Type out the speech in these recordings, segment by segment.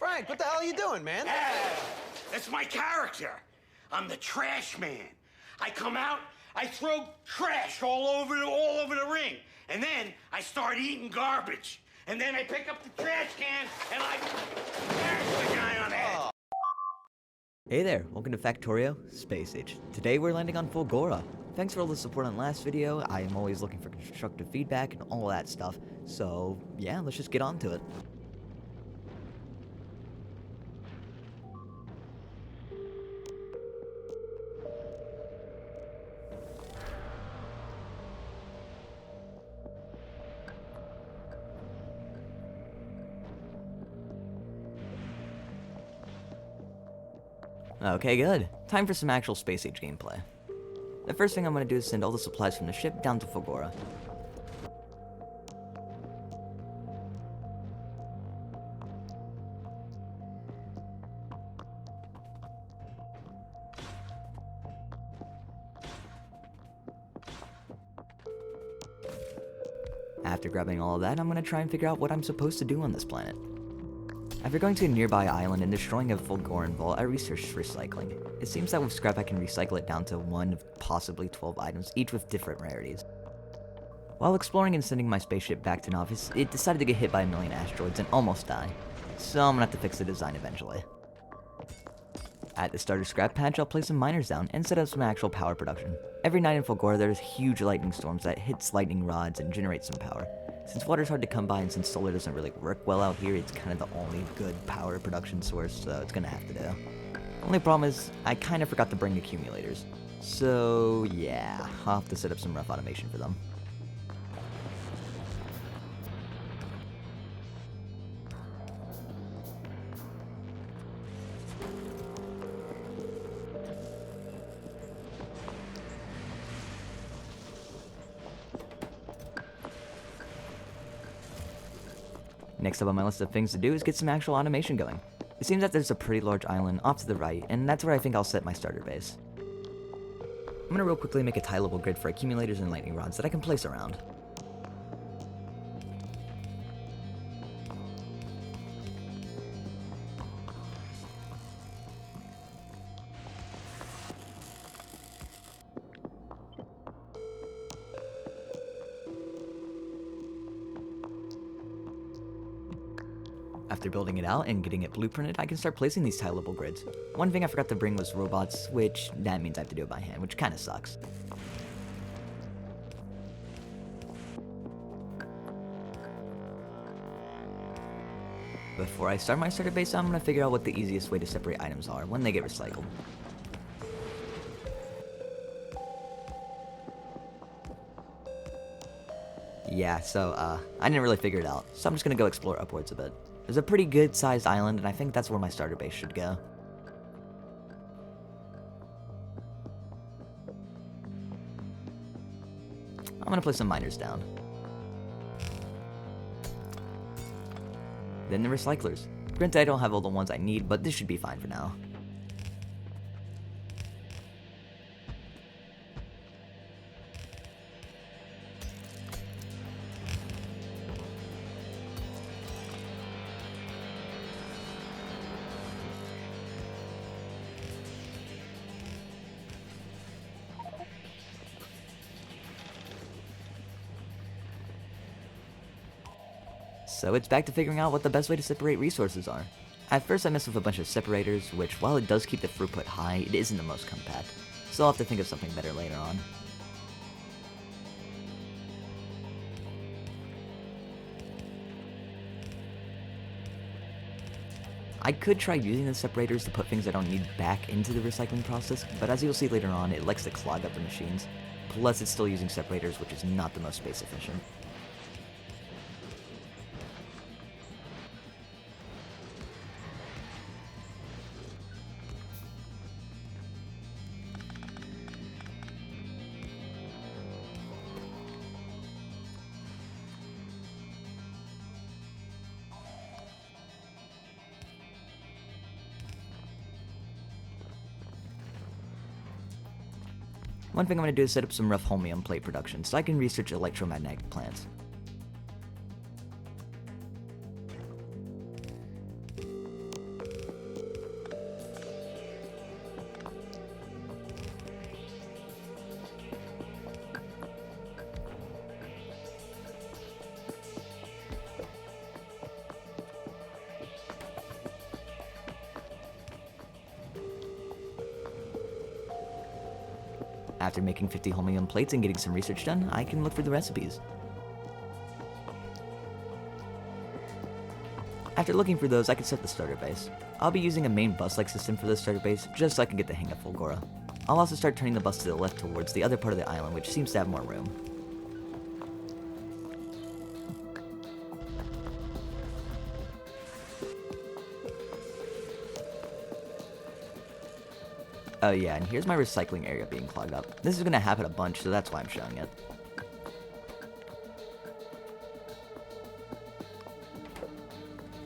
Frank, what the hell are you doing, man? That's my character. I'm the trash man. I come out, I throw trash all over the ring. And then I start eating garbage. And then I pick up the trash can and I smash the guy on the head. Hey there, welcome to Factorio Space Age. Today we're landing on Fulgora. Thanks for all the support on last video. I am always looking for constructive feedback and all that stuff. So yeah, let's just get on to it. Okay, good. Time for some actual Space Age gameplay. The first thing I'm going to do is send all the supplies from the ship down to Fulgora. After grabbing all of that, I'm going to try and figure out what I'm supposed to do on this planet. After going to a nearby island and destroying a Fulgoran vault, I researched recycling. It seems that with scrap I can recycle it down to 1 of possibly 12 items, each with different rarities. While exploring and sending my spaceship back to Novice, it decided to get hit by a million asteroids and almost die, so I'm gonna have to fix the design eventually. At the starter scrap patch, I'll place some miners down and set up some actual power production. Every night in Fulgora there's huge lightning storms that hits lightning rods and generate some power. Since water's hard to come by and since solar doesn't really work well out here, it's kind of the only good power production source, so it's gonna have to do. Only problem is, I kind of forgot to bring accumulators. So yeah, I'll have to set up some rough automation for them. Next up on my list of things to do is get some actual automation going. It seems that there's a pretty large island off to the right, and that's where I think I'll set my starter base. I'm gonna real quickly make a tile-level grid for accumulators and lightning rods that I can place around. After building it out and getting it blueprinted, I can start placing these tile-level grids. One thing I forgot to bring was robots, which that means I have to do it by hand, which kinda sucks. Before I start my starter base, I'm gonna figure out what the easiest way to separate items are when they get recycled. Yeah, so I didn't really figure it out, so I'm just gonna go explore upwards a bit. There's a pretty good sized island, and I think that's where my starter base should go. I'm gonna place some miners down. Then the recyclers. Granted, I don't have all the ones I need, but this should be fine for now. So it's back to figuring out what the best way to separate resources are. At first I messed with a bunch of separators, which while it does keep the throughput high, it isn't the most compact. So I'll have to think of something better later on. I could try using the separators to put things I don't need back into the recycling process, but as you'll see later on, it likes to clog up the machines. Plus it's still using separators, which is not the most space efficient. One thing I'm going to do is set up some rough Holmium plate production so I can research electromagnetic plants. After making 50 Holmium plates and getting some research done, I can look for the recipes. After looking for those, I can set the starter base. I'll be using a main bus-like system for the starter base, just so I can get the hang of Fulgora. I'll also start turning the bus to the left towards the other part of the island, which seems to have more room. Oh yeah, and here's my recycling area being clogged up. This is going to happen a bunch, so that's why I'm showing it.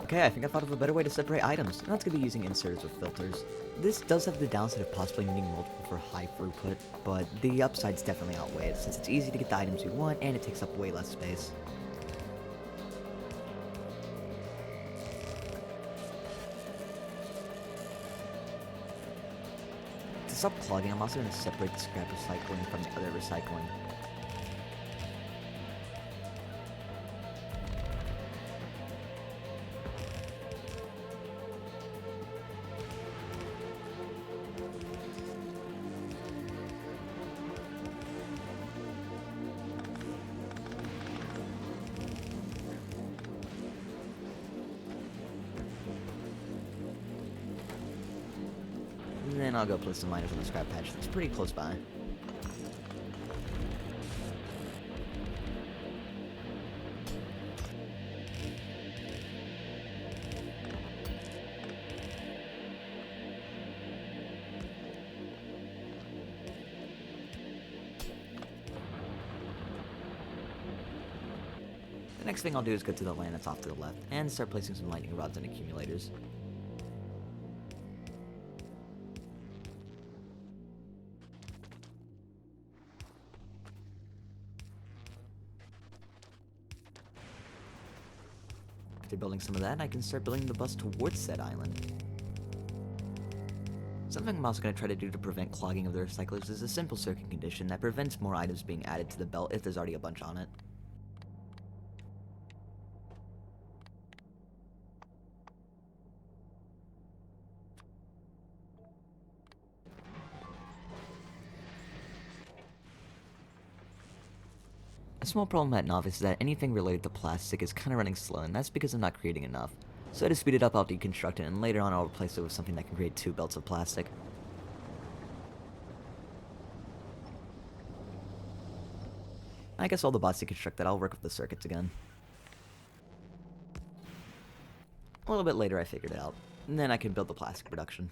Okay, I think I thought of a better way to separate items, and that's going to be using inserters with filters. This does have the downside of possibly needing multiple for high throughput, but the upsides definitely outweigh it, since it's easy to get the items you want, and it takes up way less space. To stop clogging, I'm also going to separate the scrap recycling from the other recycling. And then I'll go place some miners on the scrap patch that's pretty close by. The next thing I'll do is go to the land that's off to the left, and start placing some lightning rods and accumulators. After building some of that, I can start building the bus towards said island. Something I'm also going to try to do to prevent clogging of the recyclers is a simple circuit condition that prevents more items being added to the belt if there's already a bunch on it. A small problem at Novice is that anything related to plastic is kinda running slow, and that's because I'm not creating enough. So to speed it up, I'll deconstruct it, and later on I'll replace it with something that can create 2 belts of plastic. I guess all the bots deconstructed, I'll work with the circuits again. A little bit later I figured it out, and then I can build the plastic production.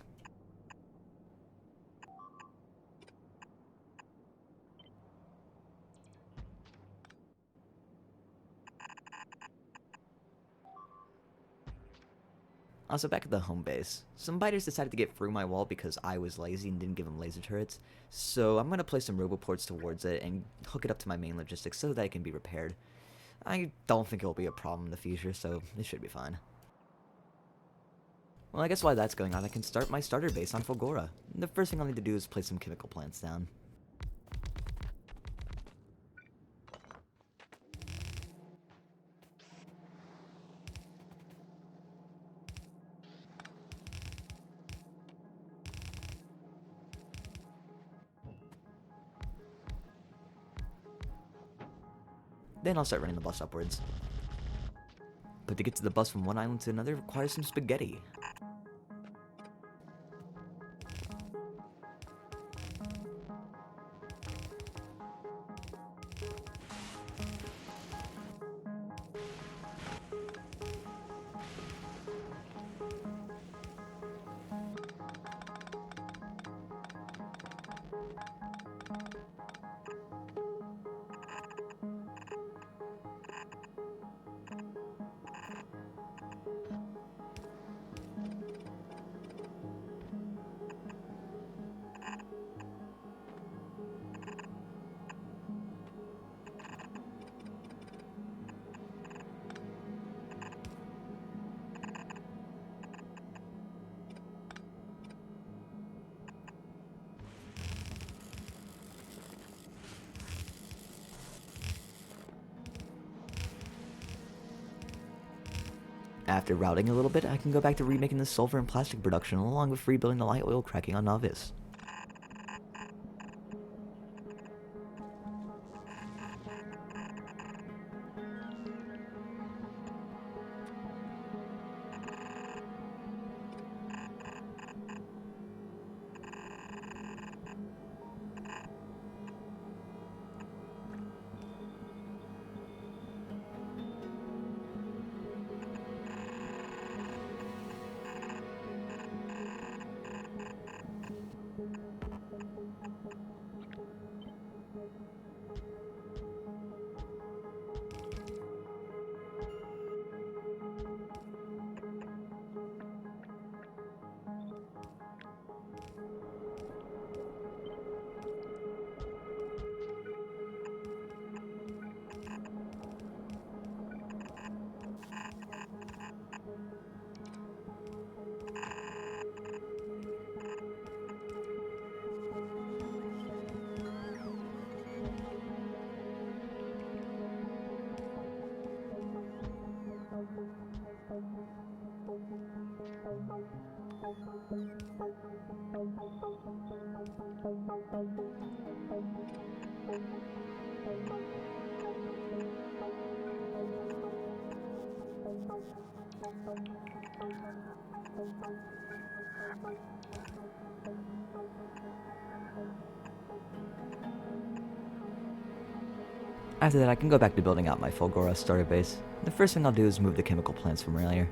Also, back at the home base, some biters decided to get through my wall because I was lazy and didn't give them laser turrets, so I'm going to place some roboports towards it and hook it up to my main logistics so that it can be repaired. I don't think it will be a problem in the future, so it should be fine. Well, I guess while that's going on, I can start my starter base on Fulgora. The first thing I'll need to do is place some chemical plants down. Then I'll start running the bus upwards. But to get to the bus from one island to another requires some spaghetti. After routing a little bit, I can go back to remaking the sulfur and plastic production along with rebuilding the light oil cracking on Novice. After that, I can go back to building out my Fulgora starter base. The first thing I'll do is move the chemical plants from earlier.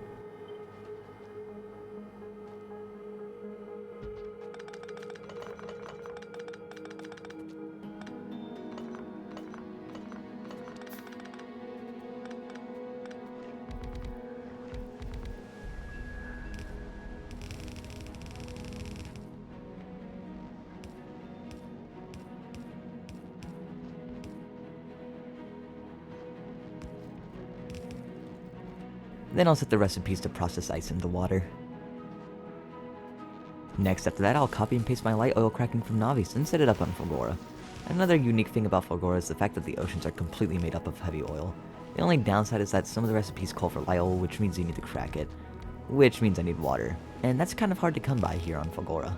Then I'll set the recipes to process ice into water. Next, after that, I'll copy and paste my light oil cracking from Navis and set it up on Fulgora. Another unique thing about Fulgora is the fact that the oceans are completely made up of heavy oil. The only downside is that some of the recipes call for light oil, which means you need to crack it, which means I need water, and that's kind of hard to come by here on Fulgora.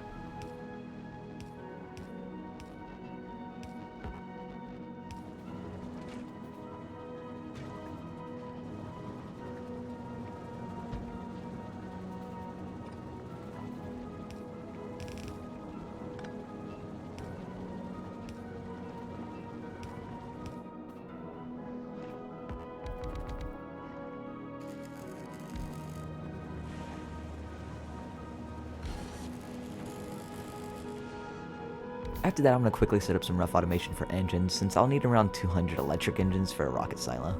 After that, I'm going to quickly set up some rough automation for engines, since I'll need around 200 electric engines for a rocket silo.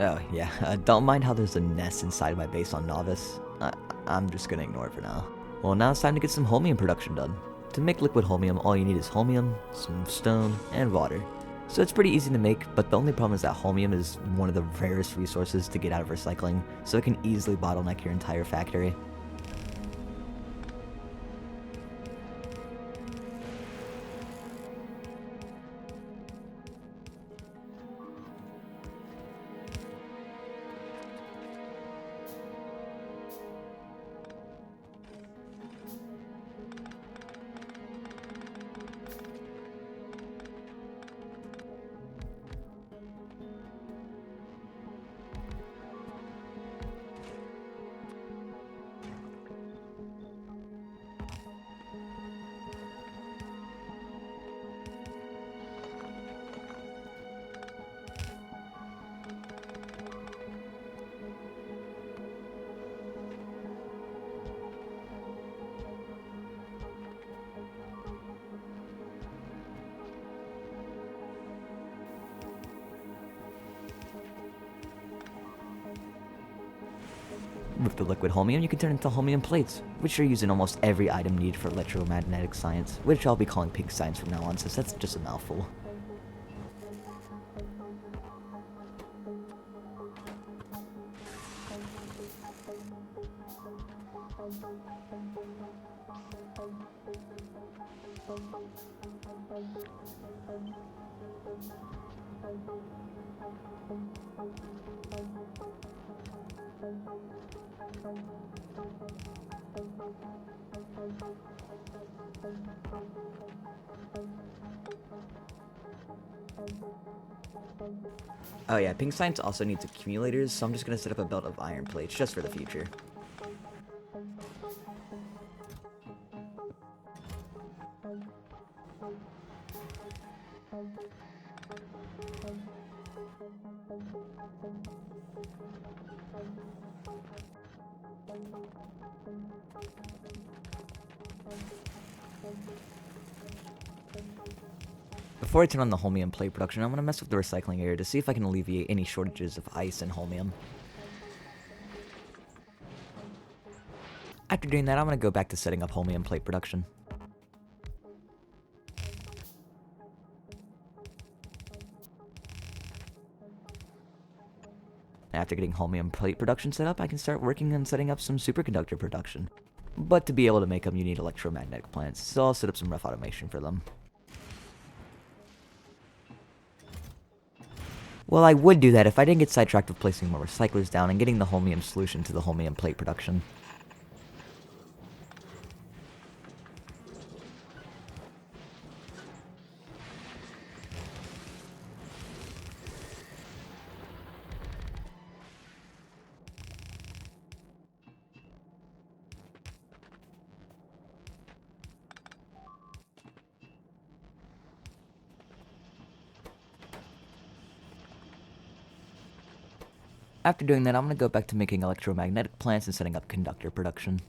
Oh yeah, don't mind how there's a nest inside my base on Novice. I'm just going to ignore it for now. Well, now it's time to get some Holmium production done. To make liquid Holmium, all you need is Holmium, some stone, and water. So it's pretty easy to make, but the only problem is that Holmium is one of the rarest resources to get out of recycling, so it can easily bottleneck your entire factory. With the liquid Holmium, you can turn it into Holmium plates, which are used in almost every item needed for electromagnetic science, which I'll be calling pink science from now on, since that's just a mouthful. Oh yeah, pink science also needs accumulators, so I'm just going to set up a belt of iron plates just for the future. Before I turn on the Holmium plate production, I'm going to mess with the recycling area to see if I can alleviate any shortages of ice and Holmium. After doing that, I'm going to go back to setting up Holmium plate production. After getting Holmium plate production set up, I can start working on setting up some superconductor production. But to be able to make them, you need electromagnetic plants, so I'll set up some rough automation for them. Well, I would do that if I didn't get sidetracked with placing more recyclers down and getting the Holmium solution to the Holmium plate production. After doing that, I'm going to go back to making electromagnetic plants and setting up conductor production.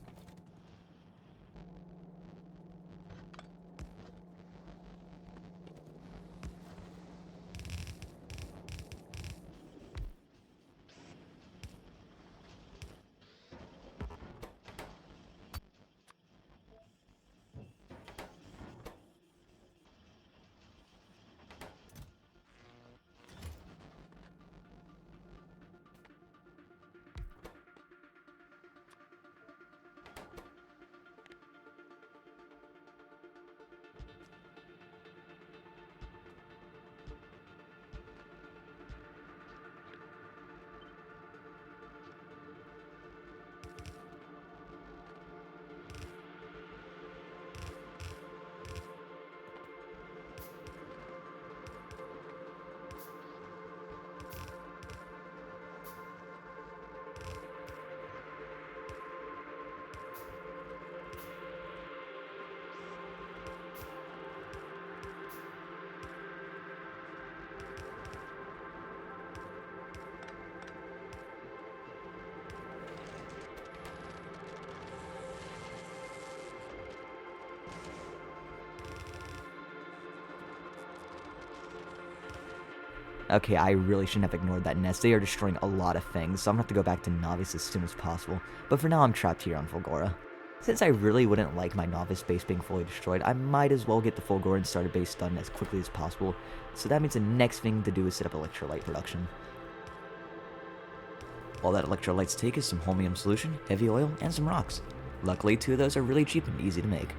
Okay, I really shouldn't have ignored that nest. They are destroying a lot of things, so I'm gonna have to go back to Novice as soon as possible. But for now, I'm trapped here on Fulgora. Since I really wouldn't like my Novice base being fully destroyed, I might as well get the Fulgora and starter base done as quickly as possible. So that means the next thing to do is set up electrolyte production. All that electrolytes take is some Holmium solution, heavy oil, and some rocks. Luckily, 2 of those are really cheap and easy to make.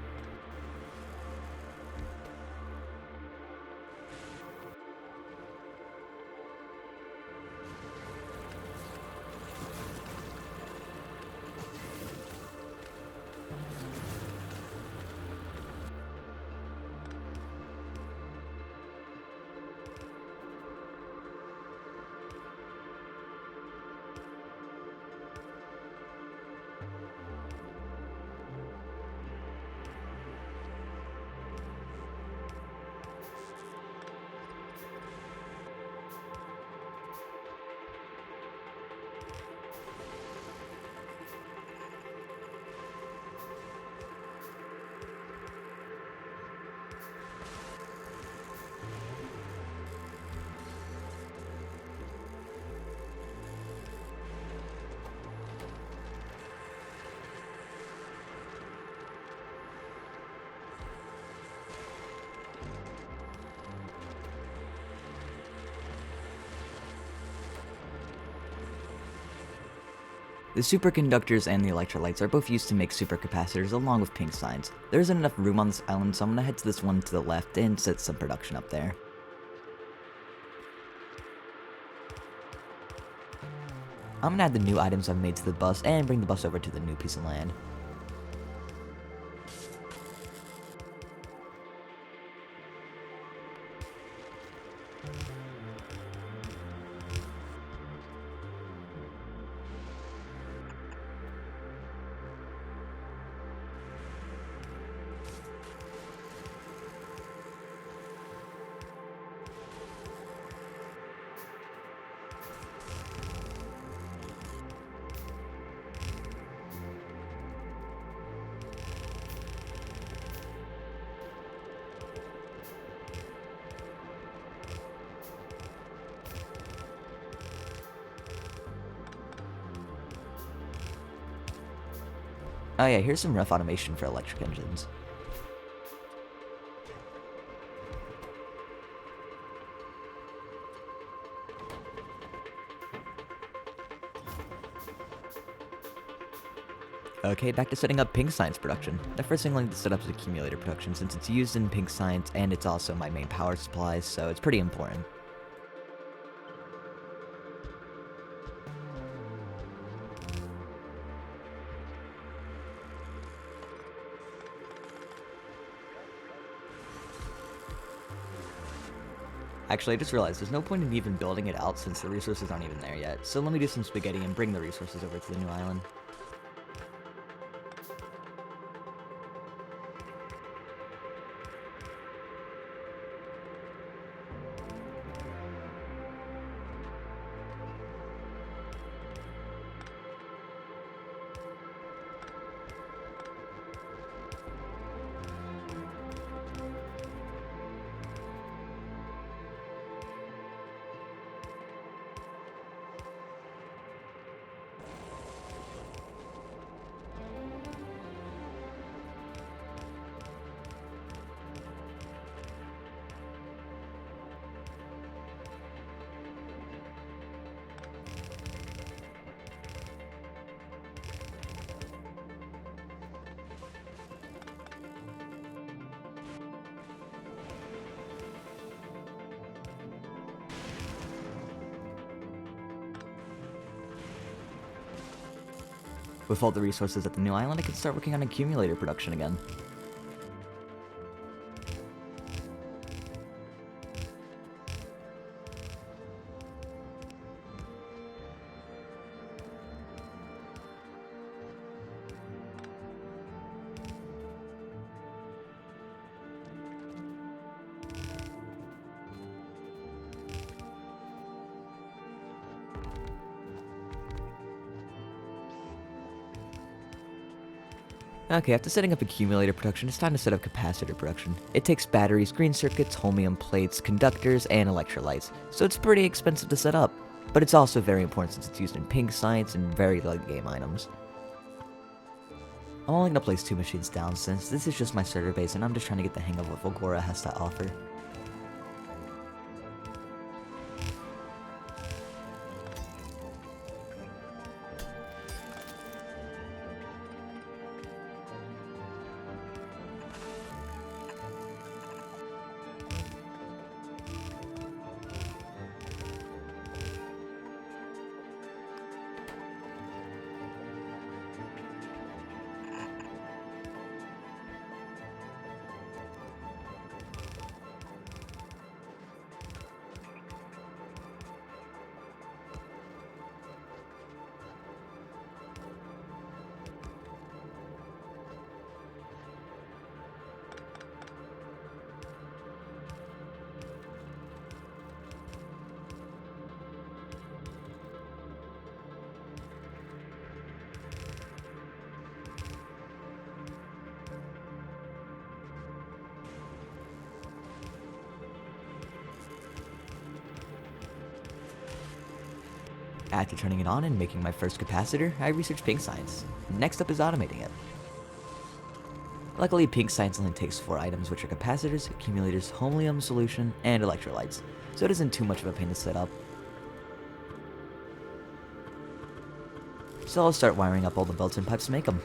The superconductors and the electrolytes are both used to make supercapacitors along with pink signs. There isn't enough room on this island, so I'm gonna head to this one to the left and set some production up there. I'm gonna add the new items I've made to the bus and bring the bus over to the new piece of land. Oh yeah, here's some rough automation for electric engines. Okay, back to setting up pink science production. The first thing I like to set up is accumulator production since it's used in pink science and it's also my main power supply, so it's pretty important. Actually, I just realized there's no point in even building it out since the resources aren't even there yet, so let me do some spaghetti and bring the resources over to the new island. With all the resources at the new island, I can start working on accumulator production again. Okay, after setting up accumulator production, it's time to set up capacitor production. It takes batteries, green circuits, holmium plates, conductors, and electrolytes, so it's pretty expensive to set up. But it's also very important since it's used in pink sites and very late game items. I'm only going to place 2 machines down since this is just my starter base and I'm just trying to get the hang of what Fulgora has to offer. After turning it on and making my first capacitor, I researched pink science. Next up is automating it. Luckily, pink science only takes 4 items, which are capacitors, accumulators, holmium solution, and electrolytes, so it isn't too much of a pain to set up. So I'll start wiring up all the belts and pipes to make them.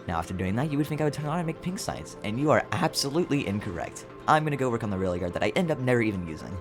Now after doing that, you would think I would turn on and make pink science, and you are absolutely incorrect. I'm gonna go work on the railguard that I end up never even using.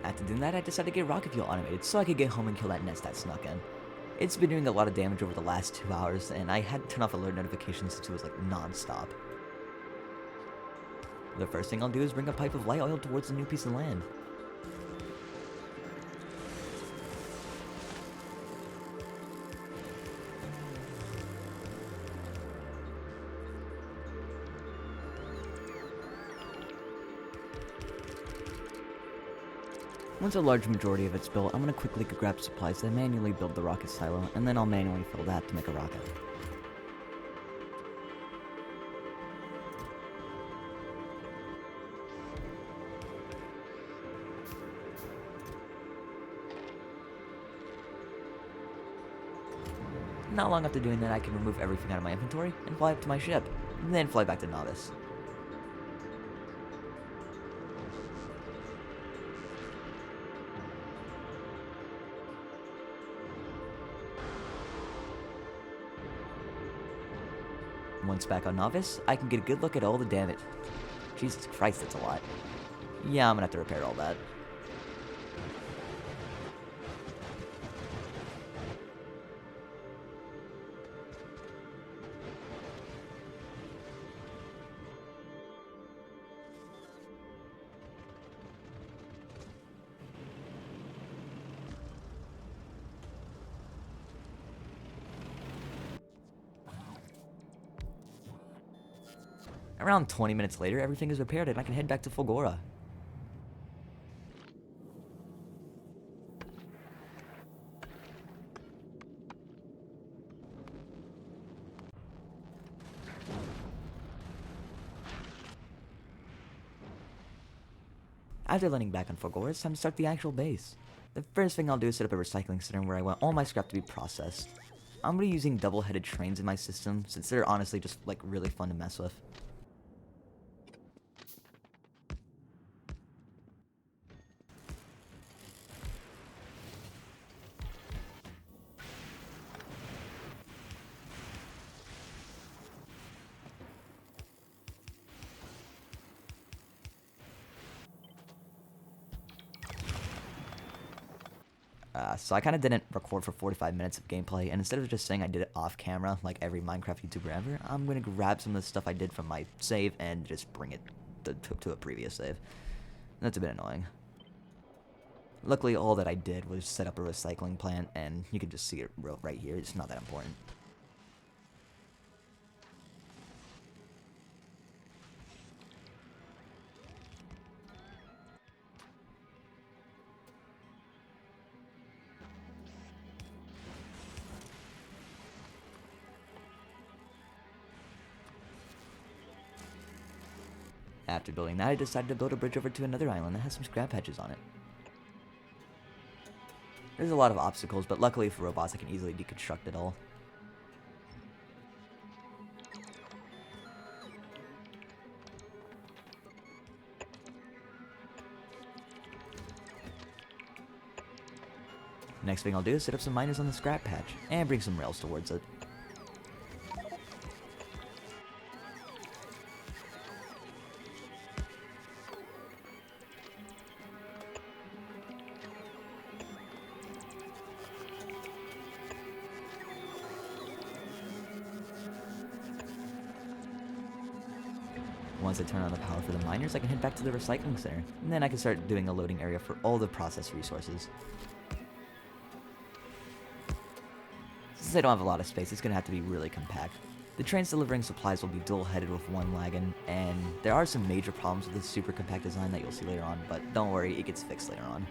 After doing that, I decided to get rocket fuel automated so I could get home and kill that nest that snuck in. It's been doing a lot of damage over the last 2 hours, and I had to turn off alert notifications since it was like non-stop. The first thing I'll do is bring a pipe of light oil towards the new piece of land. Once a large majority of it's built, I'm going to quickly grab supplies to manually build the rocket silo, and then I'll manually fill that to make a rocket. Not long after doing that, I can remove everything out of my inventory and fly up to my ship, and then fly back to Novice. Once back on Novice, I can get a good look at all the damage. Jesus Christ, that's a lot. Yeah, I'm gonna have to repair all that. Around 20 minutes later, everything is repaired and I can head back to Fulgora. After landing back on Fulgora, it's time to start the actual base. The first thing I'll do is set up a recycling center where I want all my scrap to be processed. I'm going to be using double-headed trains in my system, since they're honestly just like really fun to mess with. So I kind of didn't record for 45 minutes of gameplay, and instead of just saying I did it off camera like every Minecraft YouTuber ever, I'm going to grab some of the stuff I did from my save and just bring it to a previous save. That's a bit annoying. Luckily, all that I did was set up a recycling plant, and you can just see it right here. It's not that important. After building that, I decided to build a bridge over to another island that has some scrap patches on it. There's a lot of obstacles, but luckily for robots, I can easily deconstruct it all. Next thing I'll do is set up some miners on the scrap patch, and bring some rails towards it. Once I turn on the power for the miners, I can head back to the recycling center, and then I can start doing a loading area for all the processed resources. Since I don't have a lot of space, it's going to have to be really compact. The trains delivering supplies will be dual-headed with one wagon, and there are some major problems with this super compact design that you'll see later on, but don't worry, it gets fixed later on.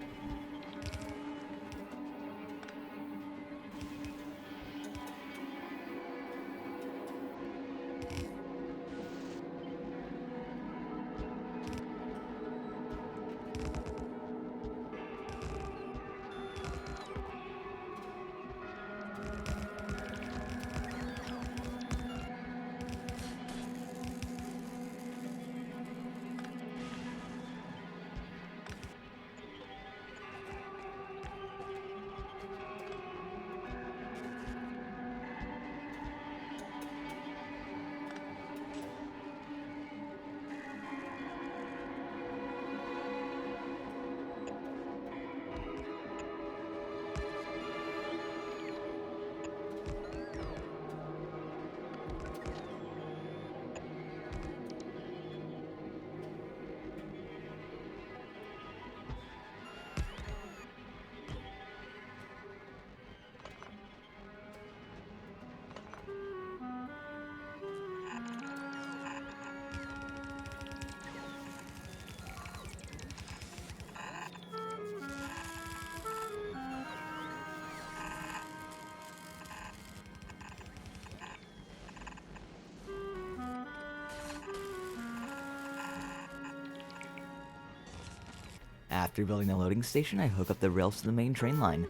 After building the loading station, I hook up the rails to the main train line.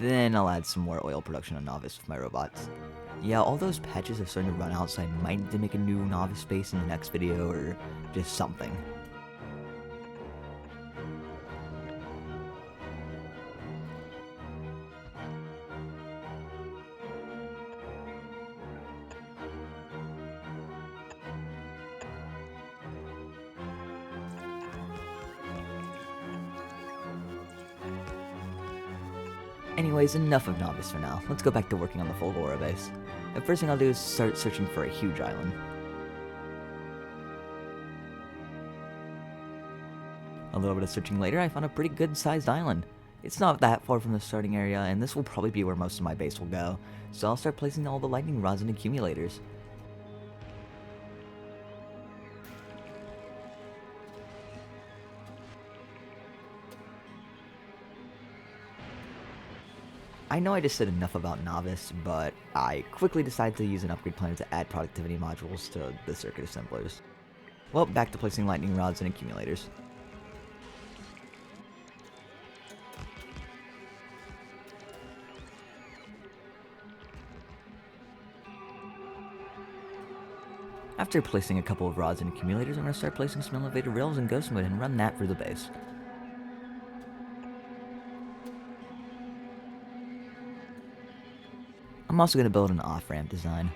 Then I'll add some more oil production on Novice with my robots. Yeah, all those patches are starting to run out, so I might need to make a new Novice base in the next video, or just something. Anyways, enough of Novice for now. Let's go back to working on the Fulgora base. The first thing I'll do is start searching for a huge island. A little bit of searching later, I found a pretty good sized island. It's not that far from the starting area, and this will probably be where most of my base will go, so I'll start placing all the lightning rods and accumulators. I know I just said enough about Novice, but I quickly decided to use an upgrade planner to add productivity modules to the circuit assemblers. Well, back to placing lightning rods and accumulators. After placing a couple of rods and accumulators, I'm going to start placing some elevator rails and ghost mode and run that through the base. I'm also going to build an off-ramp design.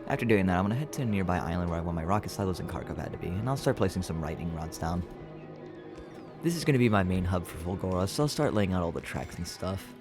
After doing that, I'm going to head to a nearby island where I want my rocket silos and cargo pad to be, and I'll start placing some lightning rods down. This is going to be my main hub for Fulgora, so I'll start laying out all the tracks and stuff.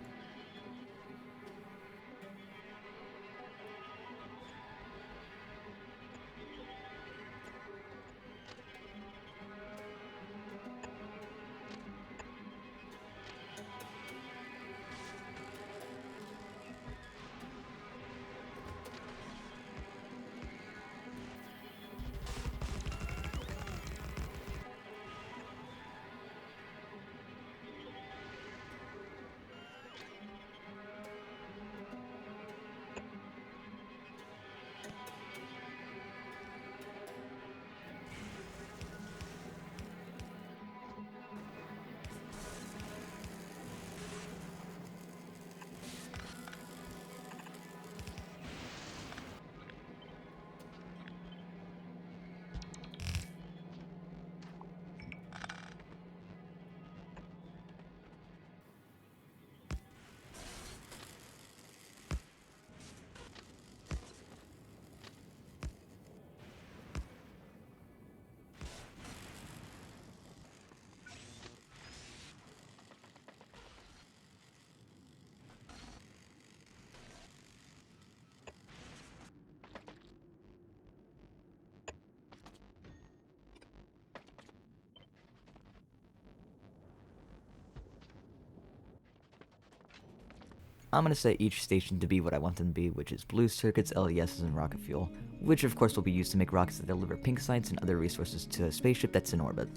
I'm going to set each station to be what I want them to be, which is blue circuits, LESs, and rocket fuel, which of course will be used to make rockets that deliver pink sites and other resources to a spaceship that's in orbit.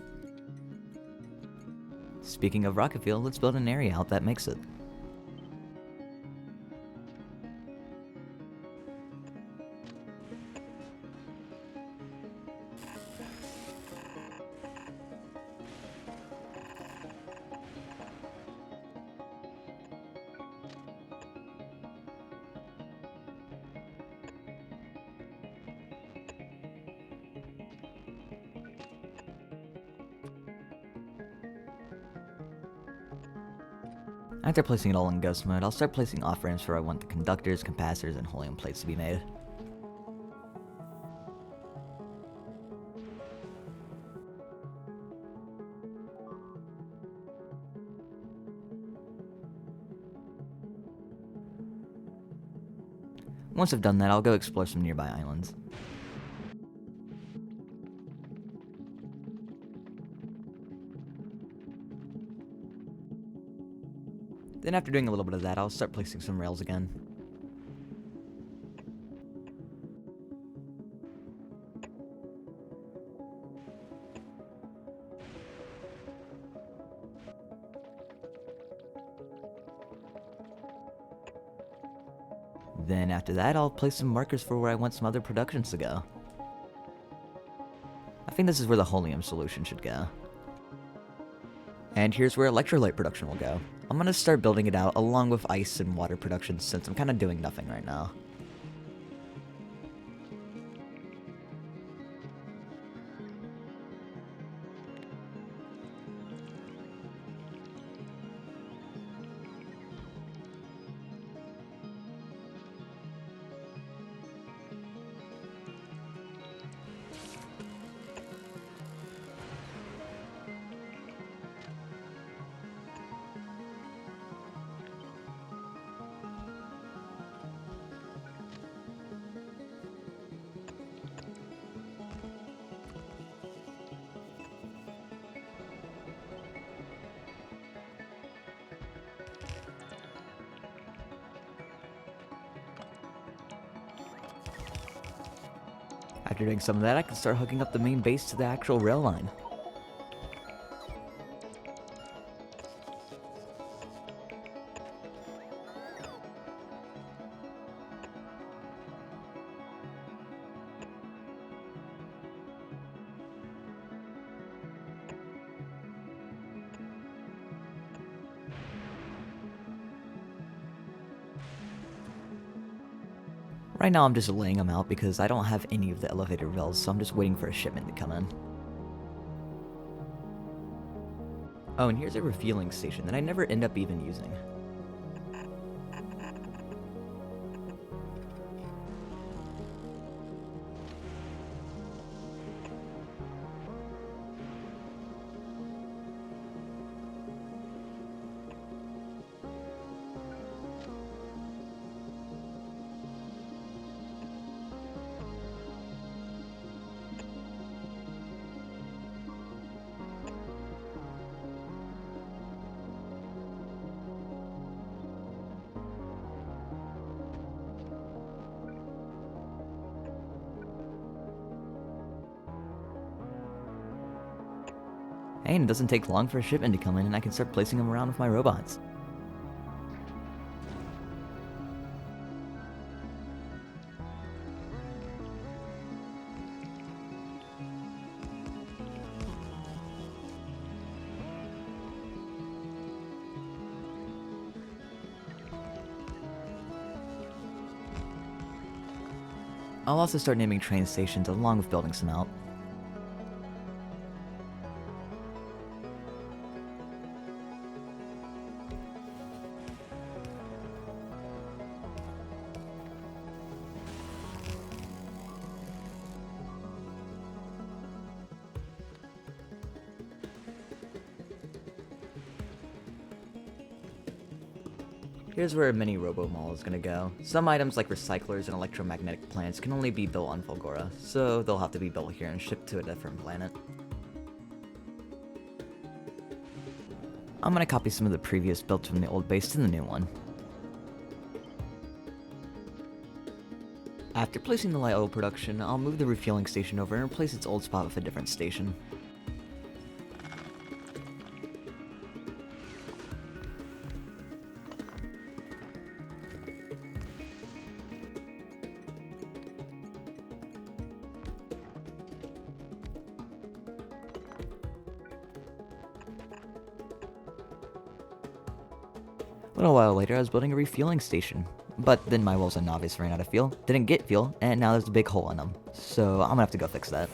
Speaking of rocket fuel, let's build an area out that makes it. After placing it all in ghost mode, I'll start placing off-ramps where I want the conductors, capacitors, and Holmium plates to be made. Once I've done that, I'll go explore some nearby islands. Then after doing a little bit of that, I'll start placing some rails again. Then after that, I'll place some markers for where I want some other productions to go. I think this is where the Holmium solution should go. And here's where electrolyte production will go. I'm gonna start building it out along with ice and water production since I'm kinda doing nothing right now. After doing some of that, I can start hooking up the main base to the actual rail line. Right now I'm just laying them out because I don't have any of the elevator rails, so I'm just waiting for a shipment to come in. Oh, and here's a refueling station that I never end up even using. Hey, and it doesn't take long for a shipment to come in and I can start placing them around with my robots. I'll also start naming train stations along with building some out. Here's where a mini robo-mall is gonna go. Some items like recyclers and electromagnetic plants can only be built on Fulgora, so they'll have to be built here and shipped to a different planet. I'm gonna copy some of the previous builds from the old base to the new one. After placing the light oil production, I'll move the refueling station over and replace its old spot with a different station. A little while later, I was building a refueling station, but then my wells and novice ran out of fuel, didn't get fuel, and now there's a big hole in them, so I'm gonna have to go fix that.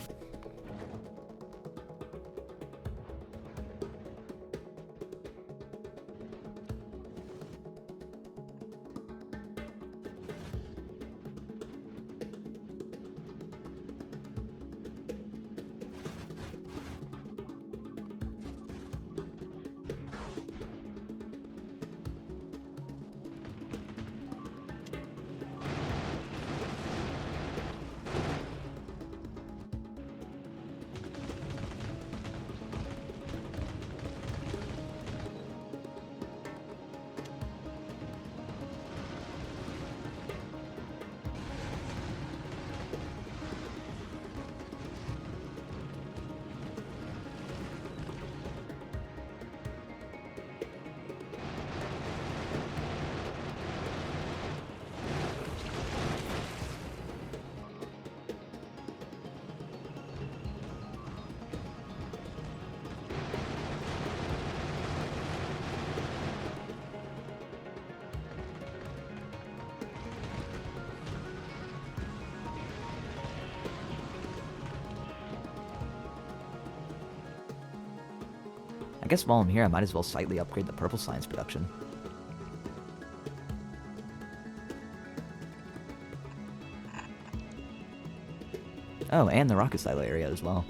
guess while I'm here, I might as well slightly upgrade the purple science production. Oh, and the rocket silo area as well.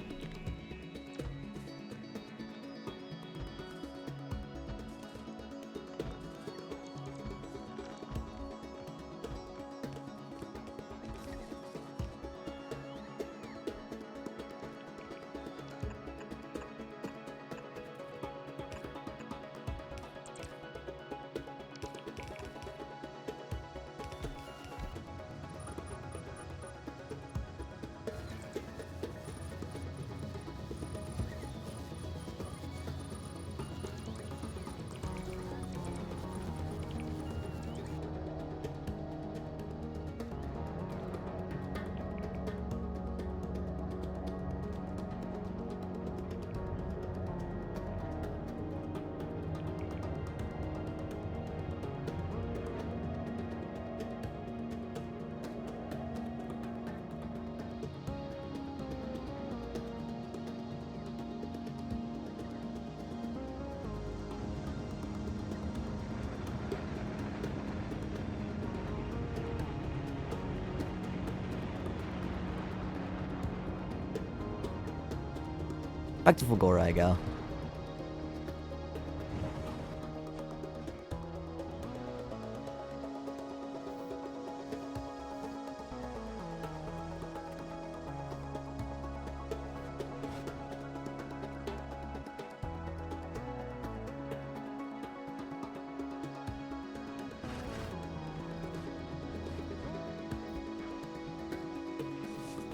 Back to Fulgora I go.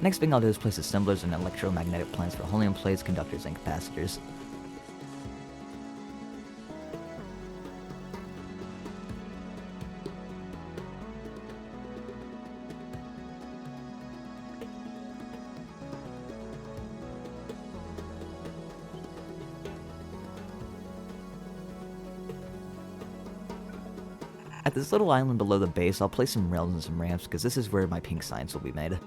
Next thing I'll do is place assemblers and electromagnetic plants for Holmium plates, conductors, and capacitors. At this little island below the base, I'll place some rails and some ramps because this is where my pink science will be made.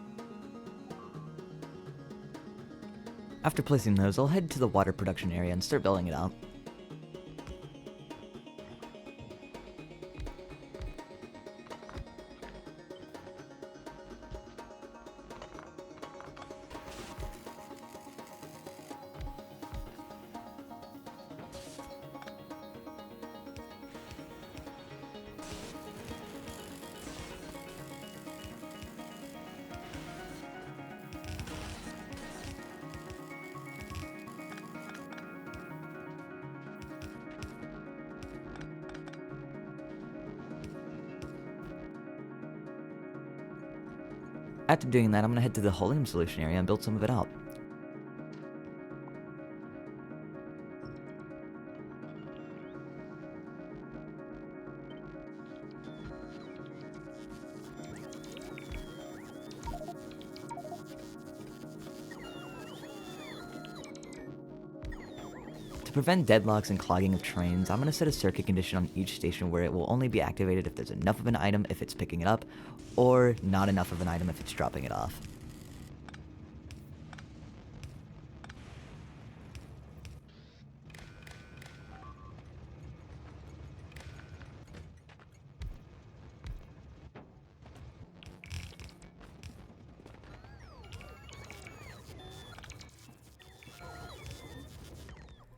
After placing those, I'll head to the water production area and start building it out. After doing that, I'm going to head to the Holmium solution area and build some of it out. To prevent deadlocks and clogging of trains, I'm going to set a circuit condition on each station where it will only be activated if there's enough of an item if it's picking it up, or not enough of an item if it's dropping it off.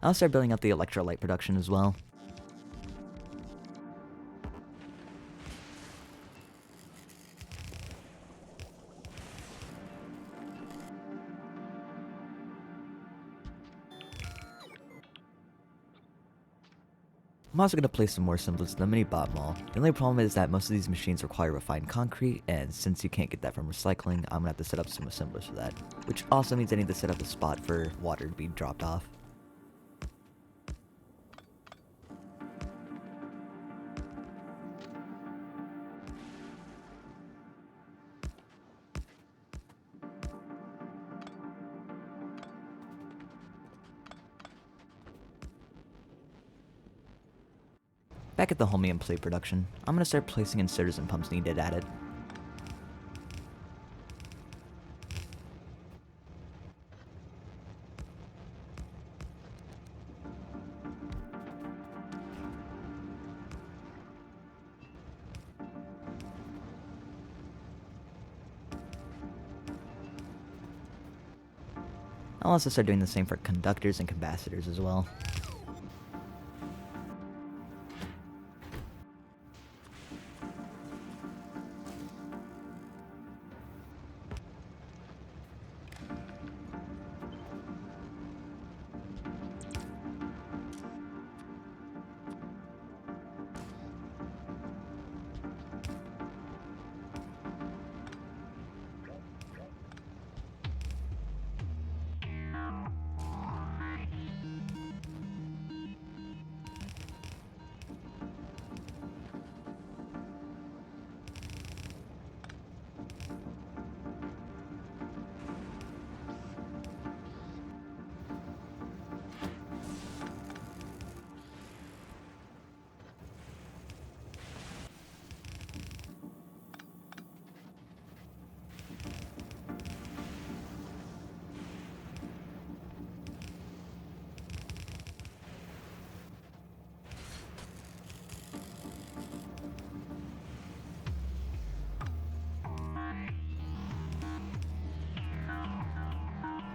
I'll start building up the electrolyte production as well. I'm also going to place some more assemblers in the mini bot mall. The only problem is that most of these machines require refined concrete, and since you can't get that from recycling, I'm going to have to set up some assemblers for that. Which also means I need to set up a spot for water to be dropped off. Back at the Holmium plate production, I'm going to start placing inserters and pumps needed at it. I'll also start doing the same for conductors and capacitors as well.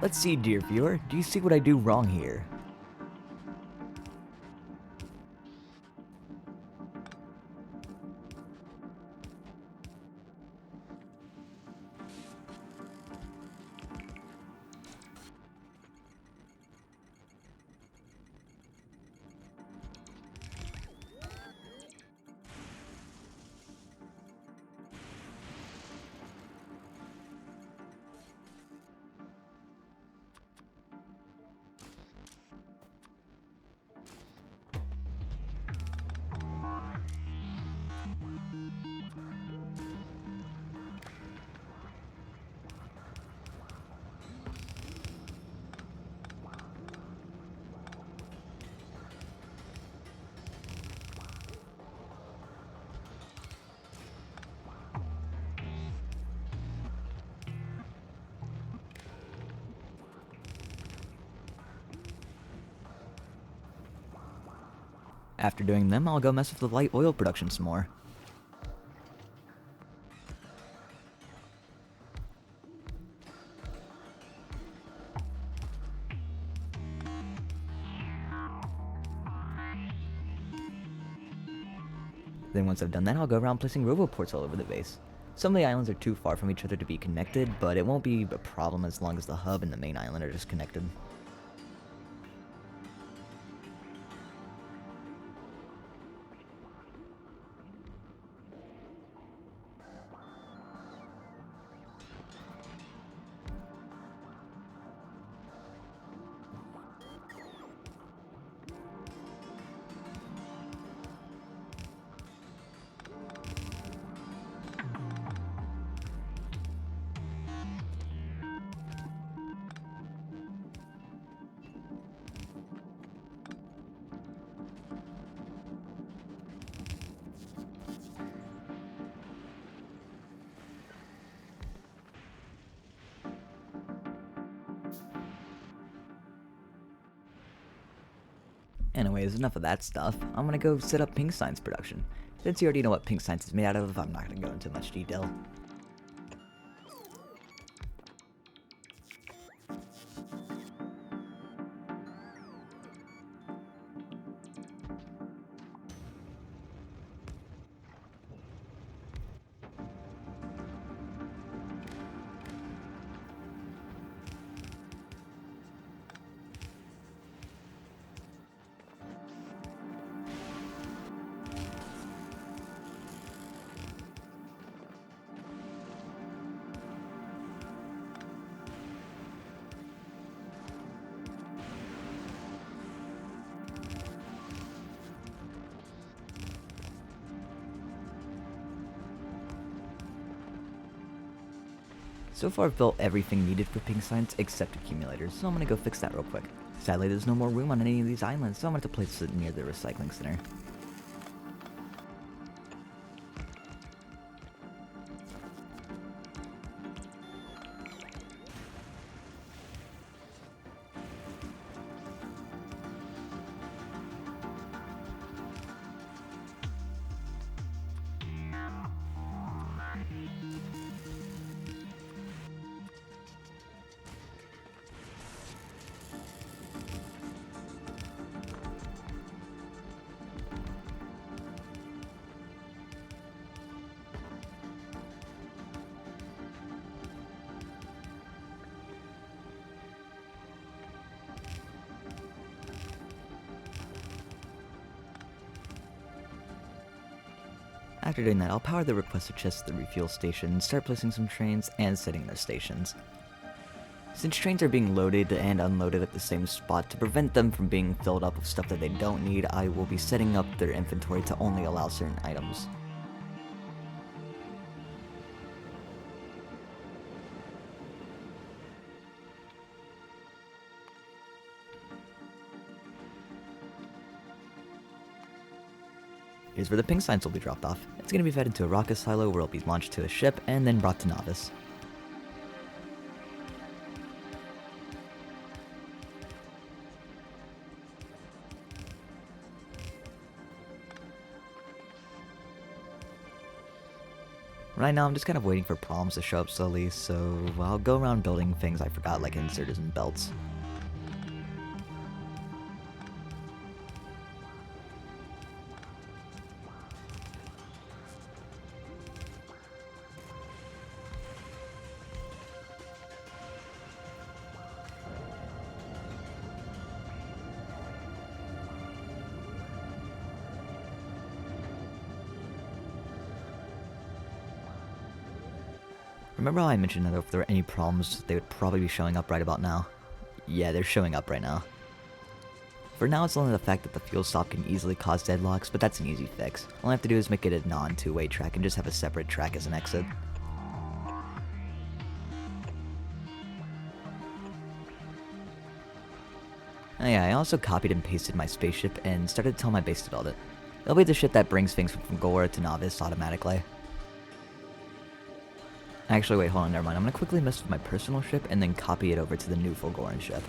Let's see, dear viewer, do you see what I do wrong here? After doing them, I'll go mess with the light oil production some more. Then once I've done that, I'll go around placing roboports all over the base. Some of the islands are too far from each other to be connected, but it won't be a problem as long as the hub and the main island are just connected. Anyways, enough of that stuff. I'm gonna go set up pink science production. Since you already know what pink science is made out of, I'm not gonna go into much detail. So far I've built everything needed for pink science except accumulators, so I'm gonna go fix that real quick. Sadly there's no more room on any of these islands, so I'm gonna have to place it near the recycling center. After doing that, I'll power the requester chest at the refuel station, start placing some trains, and setting their stations. Since trains are being loaded and unloaded at the same spot, to prevent them from being filled up with stuff that they don't need, I will be setting up their inventory to only allow certain items. Here's where the ping signs will be dropped off. It's going to be fed into a rocket silo where it'll be launched to a ship and then brought to Novice. Right now I'm just kind of waiting for problems to show up slowly, so I'll go around building things I forgot like inserters and belts. Remember how I mentioned that if there were any problems, they would probably be showing up right about now? Yeah, they're showing up right now. For now, it's only the fact that the fuel stop can easily cause deadlocks, but that's an easy fix. All I have to do is make it a non-two-way track and just have a separate track as an exit. Oh yeah, I also copied and pasted my spaceship and started to tell my base to build it. It'll be the ship that brings things from Fulgora to Novice automatically. Actually, wait, hold on, never mind. I'm gonna quickly mess with my personal ship and then copy it over to the new Fulgoran ship.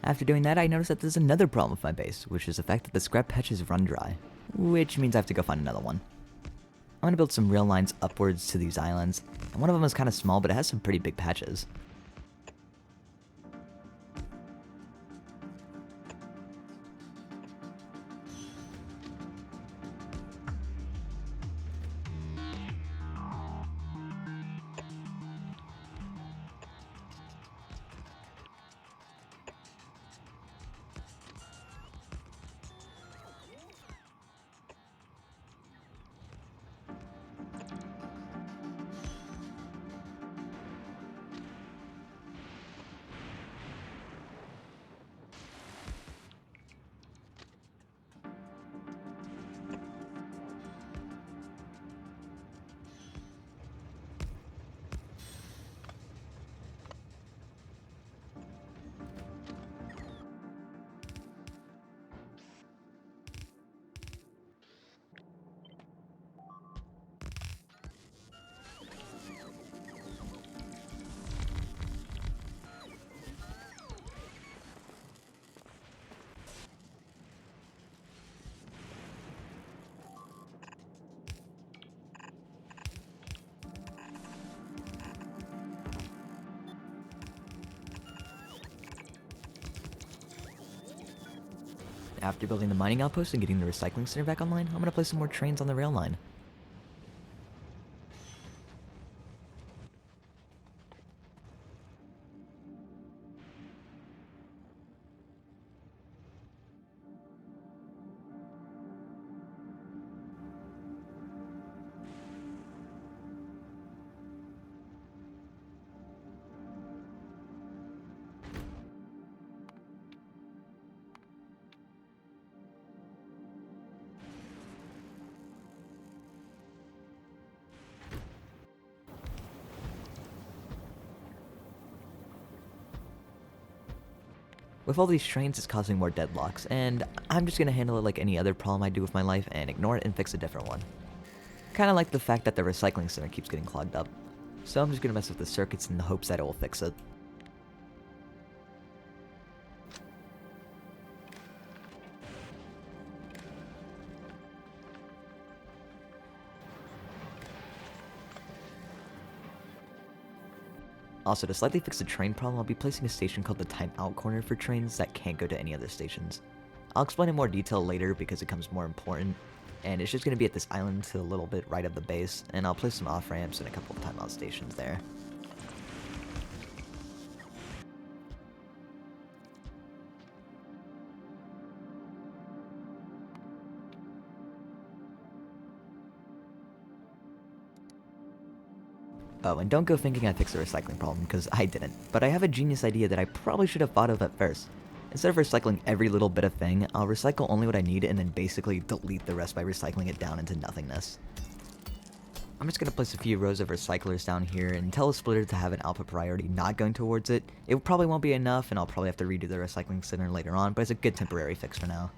After doing that, I noticed that there's another problem with my base, which is the fact that the scrap patches run dry, which means I have to go find another one. I'm going to build some rail lines upwards to these islands, and one of them is kind of small, but it has some pretty big patches. After building the mining outpost and getting the recycling center back online, I'm going to place some more trains on the rail line. With all these trains, it's causing more deadlocks, and I'm just gonna handle it like any other problem I do with my life and ignore it and fix a different one. Kinda like the fact that the recycling center keeps getting clogged up. So I'm just gonna mess with the circuits in the hopes that it will fix it. Also, to slightly fix the train problem, I'll be placing a station called the timeout corner for trains that can't go to any other stations. I'll explain in more detail later because it becomes more important, and it's just going to be at this island to a little bit right of the base, and I'll place some off-ramps and a couple of timeout stations there. Oh, and don't go thinking I fixed the recycling problem, because I didn't. But I have a genius idea that I probably should have thought of at first. Instead of recycling every little bit of thing, I'll recycle only what I need and then basically delete the rest by recycling it down into nothingness. I'm just going to place a few rows of recyclers down here and tell a splitter to have an output priority not going towards it. It probably won't be enough, and I'll probably have to redo the recycling center later on, but it's a good temporary fix for now.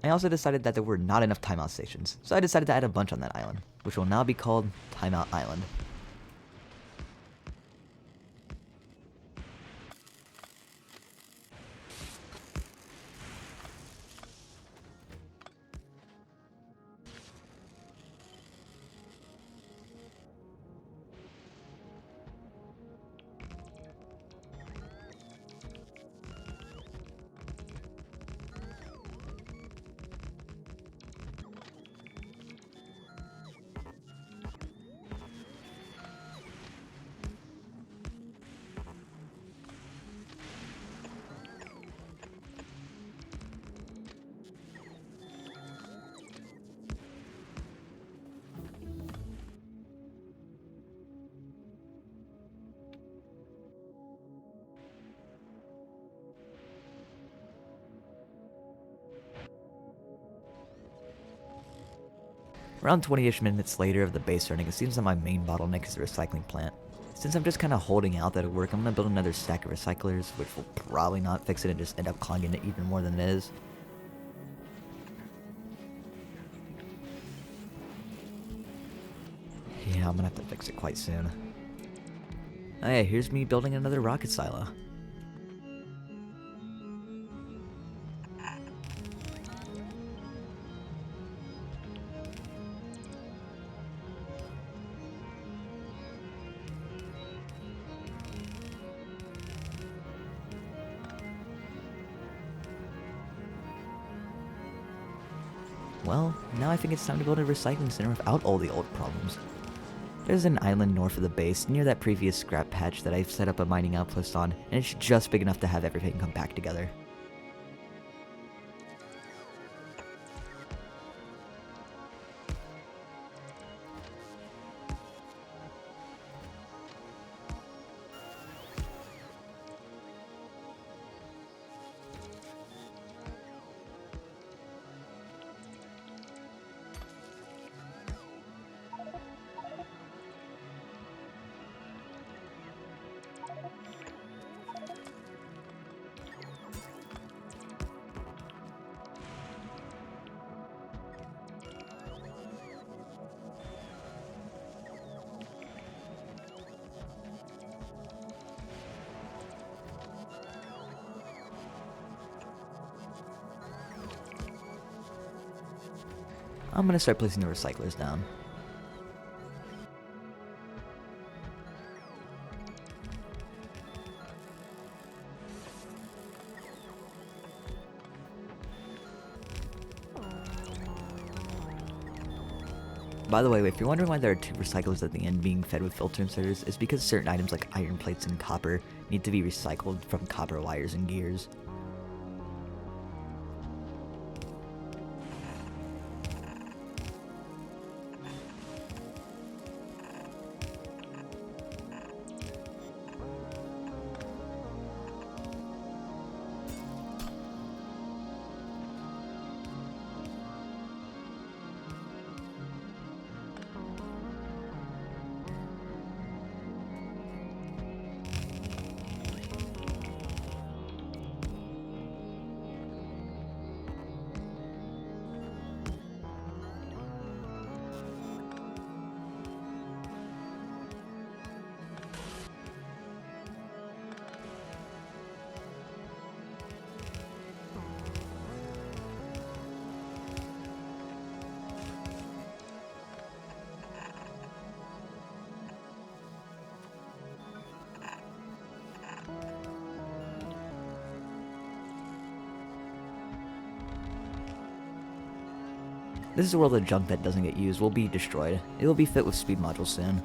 I also decided that there were not enough timeout stations, so I decided to add a bunch on that island, which will now be called Timeout Island. Around 20-ish minutes later of the base running, it seems that my main bottleneck is the recycling plant. Since I'm just kind of holding out that it'll work, I'm going to build another stack of recyclers, which will probably not fix it and just end up clogging it even more than it is. Yeah, I'm going to have to fix it quite soon. Hey, here's me building another rocket silo. Well, now I think it's time to build a recycling center without all the old problems. There's an island north of the base, near that previous scrap patch that I've set up a mining outpost on, and it's just big enough to have everything come back together. I'm gonna start placing the recyclers down. By the way, if you're wondering why there are two recyclers at the end being fed with filter inserters, it's because certain items like iron plates and copper need to be recycled from copper wires and gears. This is where all the junk that doesn't get used will be destroyed. It will be fit with speed modules soon.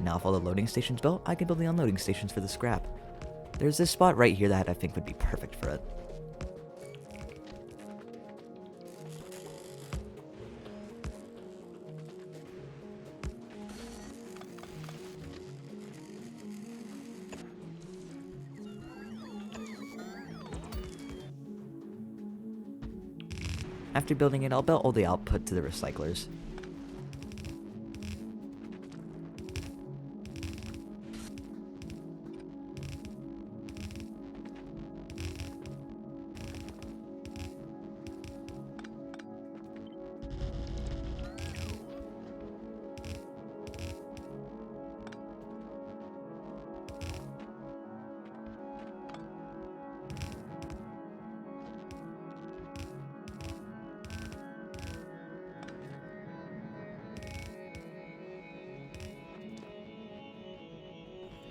Now with all the loading stations built, I can build the unloading stations for the scrap. There's this spot right here that I think would be perfect for it. After building it, I'll build all the output to the recyclers.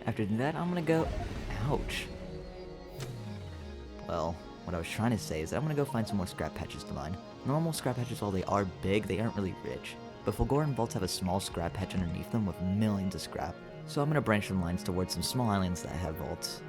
After that, I'm gonna go... Ouch. Well, what I was trying to say is that I'm gonna go find some more scrap patches to mine. Normal scrap patches, while they are big, they aren't really rich. But Fulgora vaults have a small scrap patch underneath them with millions of scrap. So I'm gonna branch the mines towards some small islands that have vaults.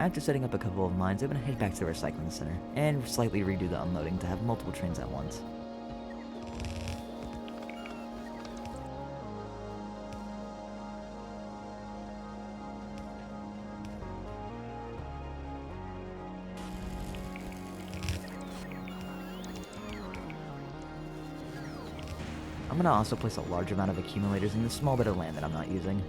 After setting up a couple of mines, I'm going to head back to the recycling center, and slightly redo the unloading to have multiple trains at once. I'm going to also place a large amount of accumulators in the small bit of land that I'm not using.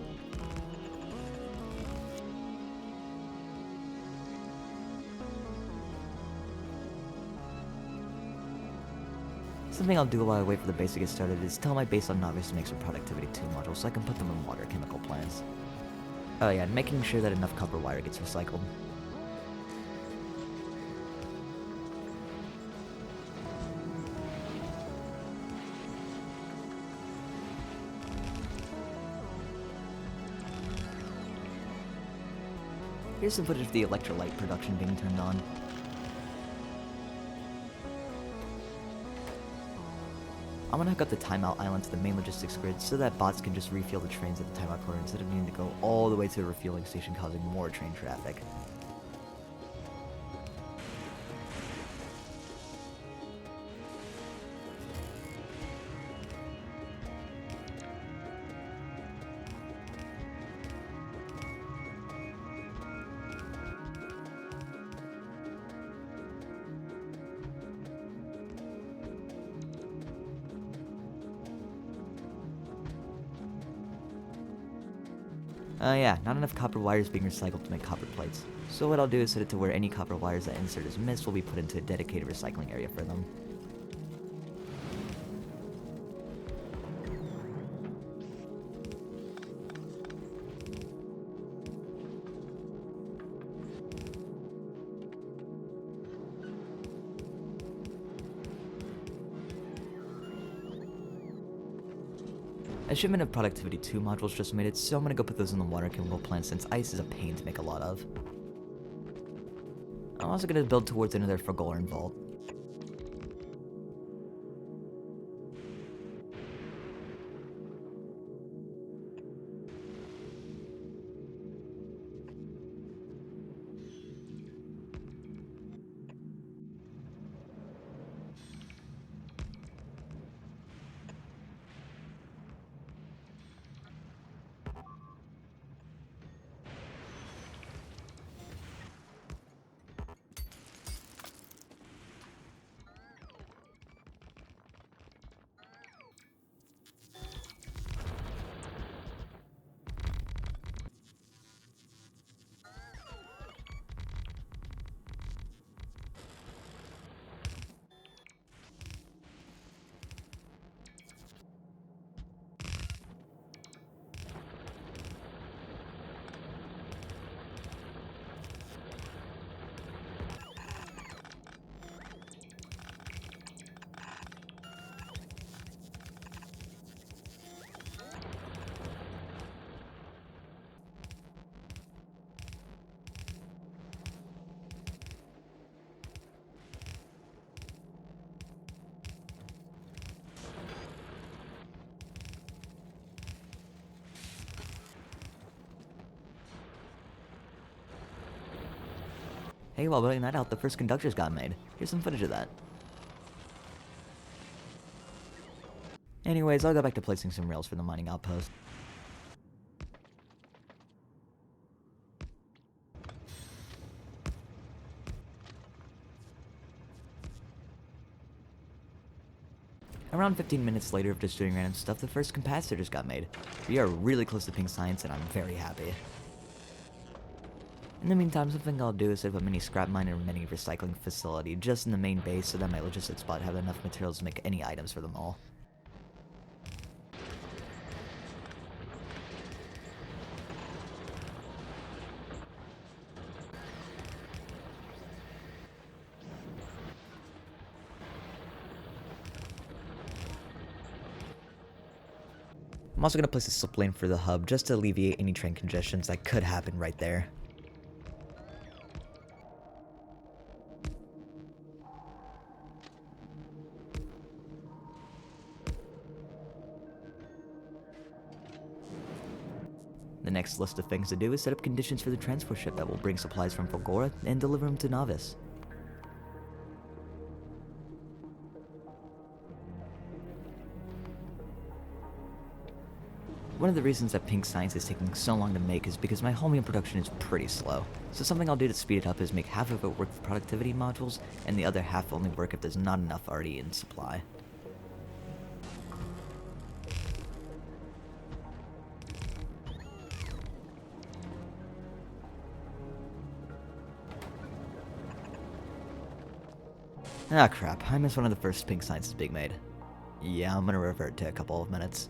Something I'll do while I wait for the base to get started is tell my base on Novice to make some productivity 2 modules so I can put them in water chemical plants. Oh yeah, and making sure that enough copper wire gets recycled. Here's some footage of the electrolyte production being turned on. I'm gonna hook up the timeout island to the main logistics grid so that bots can just refuel the trains at the timeout corner instead of needing to go all the way to a refueling station causing more train traffic. Yeah, not enough copper wires being recycled to make copper plates. So what I'll do is set it to where any copper wires that insert is missed will be put into a dedicated recycling area for them. A shipment of Productivity 2 modules just made it, so I'm gonna go put those in the water chemical plant since ice is a pain to make a lot of. I'm also gonna build towards another Fulgora vault. Hey, while building that out, the first conductors got made. Here's some footage of that. Anyways, I'll go back to placing some rails for the mining outpost. Around 15 minutes later of just doing random stuff, the first capacitors got made. We are really close to pink science and I'm very happy. In the meantime, something I'll do is set up a mini scrap mine and mini recycling facility just in the main base so that my logistics spot have enough materials to make any items for them all. I'm also going to place a slip lane for the hub just to alleviate any train congestions that could happen right there. The next list of things to do is set up conditions for the transport ship that will bring supplies from Fulgora and deliver them to Novice. One of the reasons that pink science is taking so long to make is because my Holmium production is pretty slow, so something I'll do to speed it up is make half of it work with productivity modules, and the other half only work if there's not enough already in supply. Ah crap, I missed one of the first pink sciences being made. Yeah, I'm gonna revert to a couple of minutes.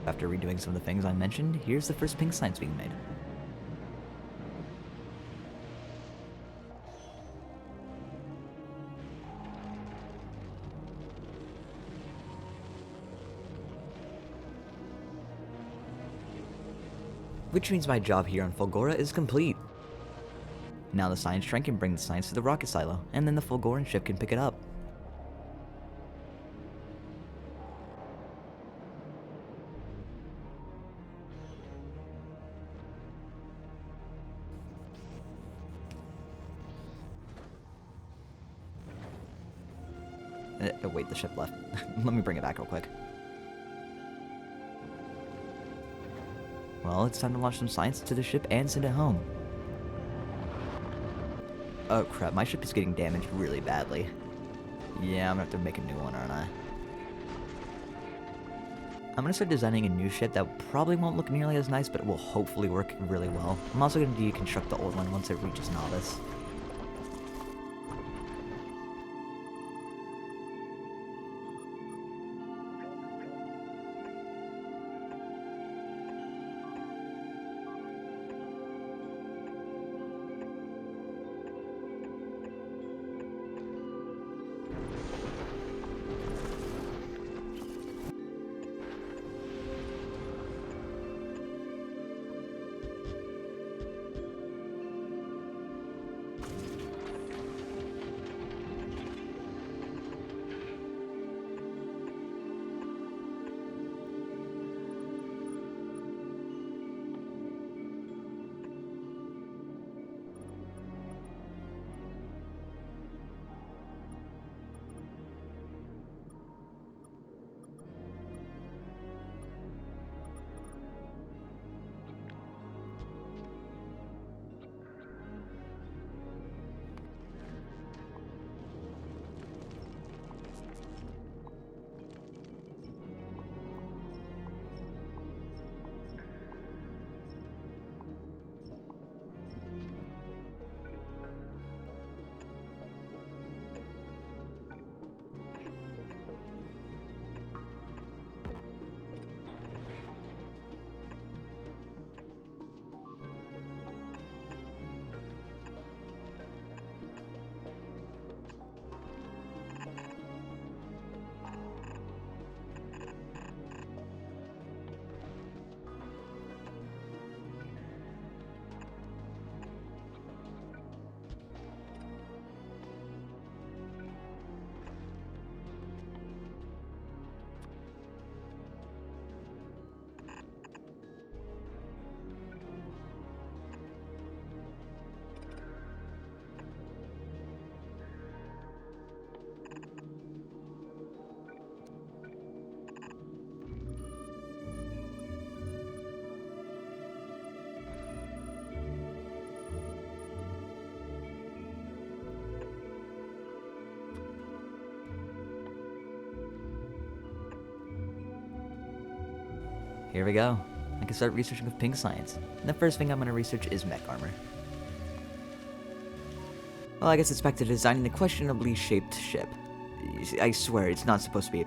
After redoing some of the things I mentioned, here's the first pink science being made. Which means my job here on Fulgora is complete. Now the science train can bring the science to the rocket silo, and then the Fulgoran ship can pick it up. Wait, the ship left. Let me bring it back real quick. Well, it's time to launch some science to the ship and send it home. Oh crap, my ship is getting damaged really badly. Yeah, I'm gonna have to make a new one, aren't I? I'm gonna start designing a new ship that probably won't look nearly as nice, but it will hopefully work really well. I'm also gonna deconstruct the old one once it reaches novice. Here we go. I can start researching with pink science. And the first thing I'm going to research is mech armor. Well, I guess it's back to designing the questionably shaped ship. I swear, it's not supposed to be a...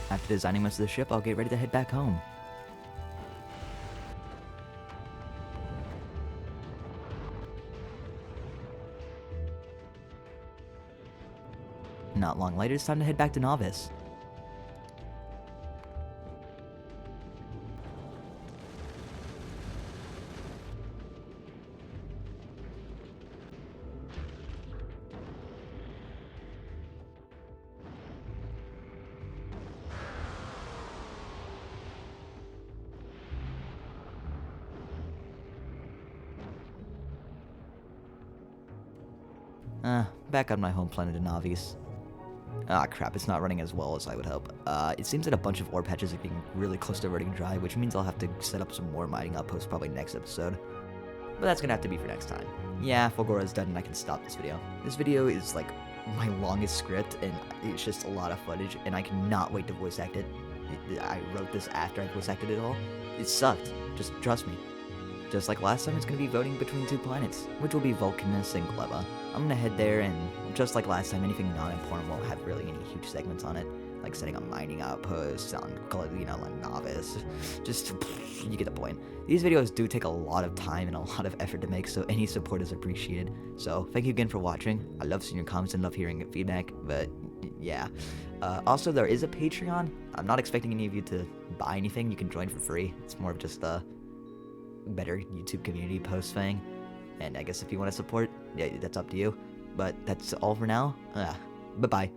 After designing most of the ship, I'll get ready to head back home. Not long later, it's time to head back to Novice. Back on my home planet in Novice. Ah, crap, it's not running as well as I would hope. It seems that a bunch of ore patches are getting really close to running dry, which means I'll have to set up some more mining outposts probably next episode. But that's gonna have to be for next time. Yeah, Fulgora is done and I can stop this video. This video is like my longest script and it's just a lot of footage and I cannot wait to voice act it. I wrote this after I voice acted it all. It sucked, just trust me. Just like last time, it's going to be voting between 2 planets, which will be Vulcanus and Gleba. I'm going to head there, and just like last time, anything non-important won't have really any huge segments on it, like setting up mining outposts on, on Novice. Just, you get the point. These videos do take a lot of time and a lot of effort to make, so any support is appreciated. So, thank you again for watching. I love seeing your comments and love hearing your feedback, but yeah. Also, there is a Patreon. I'm not expecting any of you to buy anything. You can join for free. It's more of just a better YouTube community post thing, and I guess if you want to support, yeah, that's up to you, but that's all for now. Bye bye.